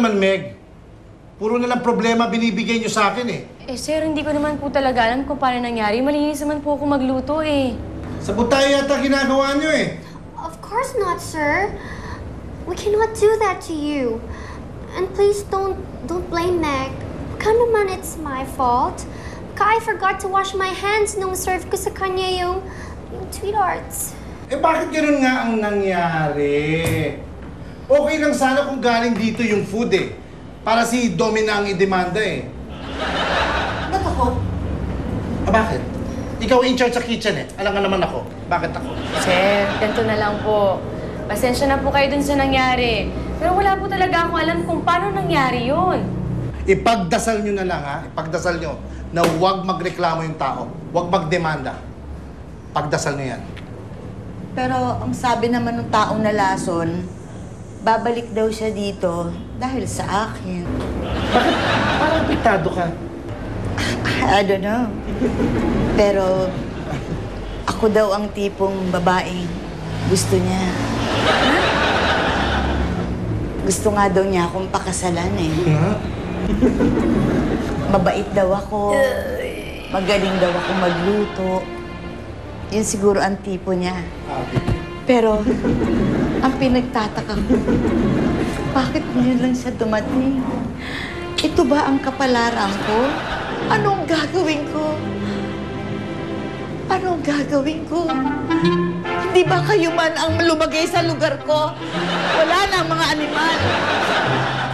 naman, Meg. Puro na lang problema binibigay niyo sa akin eh. Eh, sir, hindi ko naman po talaga alam kung paano nangyari. Malinis naman po ako magluto eh. Sabotay yata ginagawa niyo eh. Of course not, sir. We cannot do that to you. And please don't blame Meg. Baka naman it's my fault. Baka I forgot to wash my hands nung serve ko sa kanya yung Tweetarts. Eh bakit ganoon nga ang nangyari? Okay lang sana kung galing dito yung food eh. Para si Domina ang idemanda eh. Ba't ako? Ah, bakit? Ikaw in charge sa kitchen eh. Alam nga naman ako. Bakit ako? Sir, ganito na lang po. Pasensya na po kayo dun sa nangyari. Pero wala po talaga akong alam kung paano nangyari yun. Ipagdasal nyo na lang ha. Ipagdasal nyo na huwag magreklamo yung tao. Huwag magdemanda. Pagdasal nyo yan. Pero ang sabi naman ng taong nalason, babalik daw siya dito dahil sa akin. Bakit? Parang apektado ka. I don't know. Pero ako daw ang tipong babaeng gusto niya. Gusto nga daw niya akong pakasalan eh. Mabait daw ako. Magaling daw ako magluto. Yun siguro ang tipo niya. Pero ang pinagtataka ko, bakit ngayon lang siya dumating? Ito ba ang kapalaran ko? Anong gagawin ko? Anong gagawin ko? Hindi ba kayo man ang lumagay sa lugar ko? Wala na mga animal.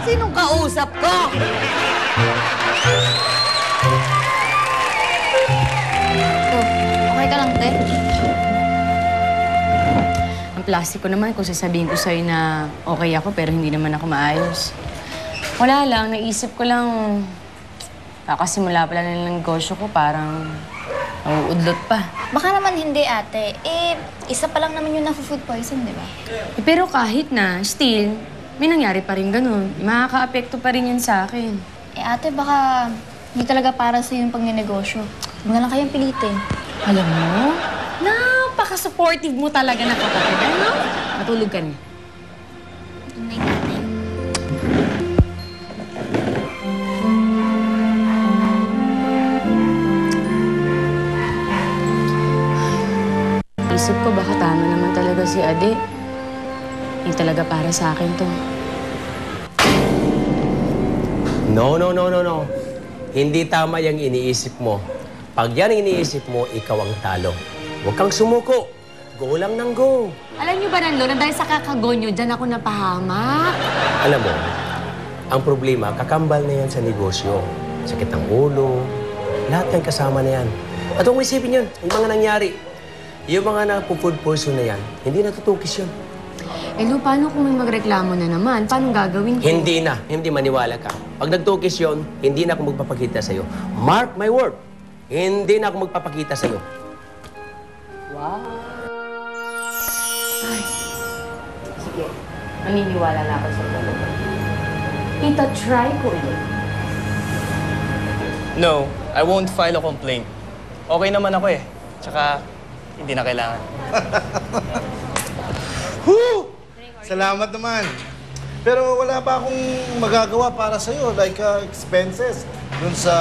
Sinong kausap ko? Okay ka lang, te? Ang plastic ko naman kung sasabihin ko sa'yo na okay ako pero hindi naman ako maayos. Wala lang, naisip ko lang, kakasimula pala ng negosyo ko, parang nauudlot pa. Baka naman hindi, ate. Eh, isa pa lang naman yung na-food poison, di ba? Eh, pero kahit na, still, may nangyari pa rin ganun. Makaka-apekto pa rin yan sa akin. Eh, ate, baka hindi talaga para sa yung pagnenegosyo. Huwag na lang kayong pilitin. Alam mo, napaka-supportive mo talaga na kapatid, ano? Matulog ka na. Good night, ate. Isip ko baka tama naman talaga si Ade. Hindi talaga para sa akin to. No. Hindi tama yung iniisip mo. Pag yan ang iniisip mo, ikaw ang talo. Huwag kang sumuko. Go lang ng go. Alam niyo ba, Nanlo, na dahil sa kakago niyo, dyan ako napahamak. Alam mo, ang problema, kakambal na yan sa negosyo. Sakit ng ulo, lahat yan kasama na yan. At huwag mo isipin yun, yung mga nangyari. Yung mga napo-food poison na yan, hindi natutukis yun. Eh, Lo, paano kung may magreklamo na naman? Paano gagawin ko? Hindi maniwala ka. Pag nagtukis yun, hindi na ako magpapakita sa'yo. Mark my word, hindi na ako magpapakita sa'yo. Wow. Ay. Sige, maniniwala na ako sa talaga. Ita-try ko ulit. No, I won't file a complaint. Okay naman ako eh. Tsaka, hindi na kailangan. Whew! Salamat naman. Pero wala pa akong magagawa para sa'yo, like expenses dun sa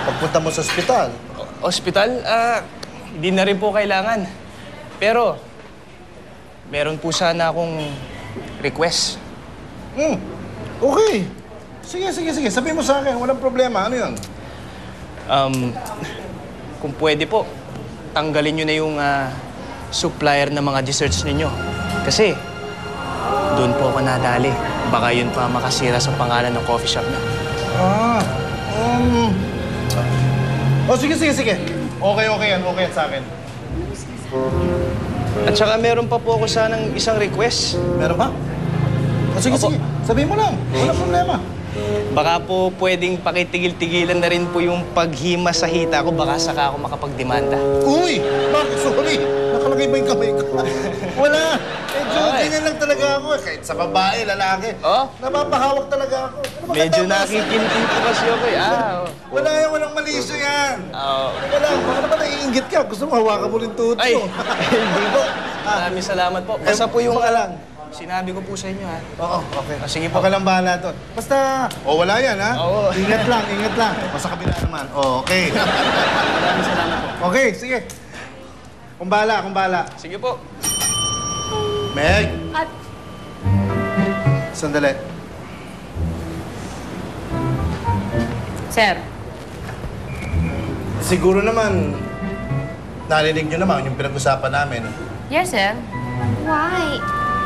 pagpunta mo sa ospital. Hospital? Hindi na rin po kailangan. Pero, meron po sana akong request. Okay. Sige. Sabihin mo sa akin, walang problema. Ano yun? Kung pwede po, tanggalin nyo na yung supplier ng mga desserts ninyo. Kasi, doon po ako nadali. Baka yun pa makasira sa pangalan ng coffee shop na. Sige. Okay yan sa akin. At saka meron pa po ako sanang isang request. Meron ba? Sige. Sabihin mo lang. Walang problema. Baka po pwedeng pakitigil-tigilan na rin po yung paghima sa hita ko. Baka saka ako makapagdemanda. Uy! Bakit? Sorry. Nakalagay ba yung kamay ko? Wala. Medyo ganyan lang talaga ako. Kahit sa babae, lalaki. Oh? Napapahawak talaga ako. Ano ba Medyo katapos? nakikiliti po kasi ako eh. Wala yan. Walang malisyo yan. Oo. Wala. Baka naman naiingit ka. Gusto mo hawakan mo rin tuhod Ay! ko. Hindi po. Maraming salamat po. Basta po yung... Baka lang. Sinabi ko po sa inyo, ha? Oo, okay. Sige po. Ako lang bahala doon. Basta, wala yan, ha? Oo. Ingat lang, ingat lang. O sa kabila naman. Okay. Maraming salamat po. Okay, sige. Kung bahala. Sige po. Meg! Sandali. Sir, Siguro naman, narinig nyo naman yung pinag-usapan namin. yes, sir. Why?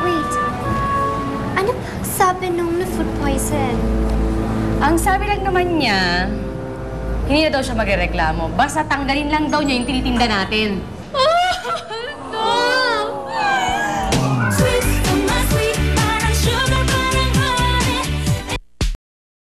Wait. Ano ba ang sabi nung na food poison? Ang sabi lang naman niya, hindi na daw siya magreklamo. Basta tanggalin lang daw niya yung tinitinda natin.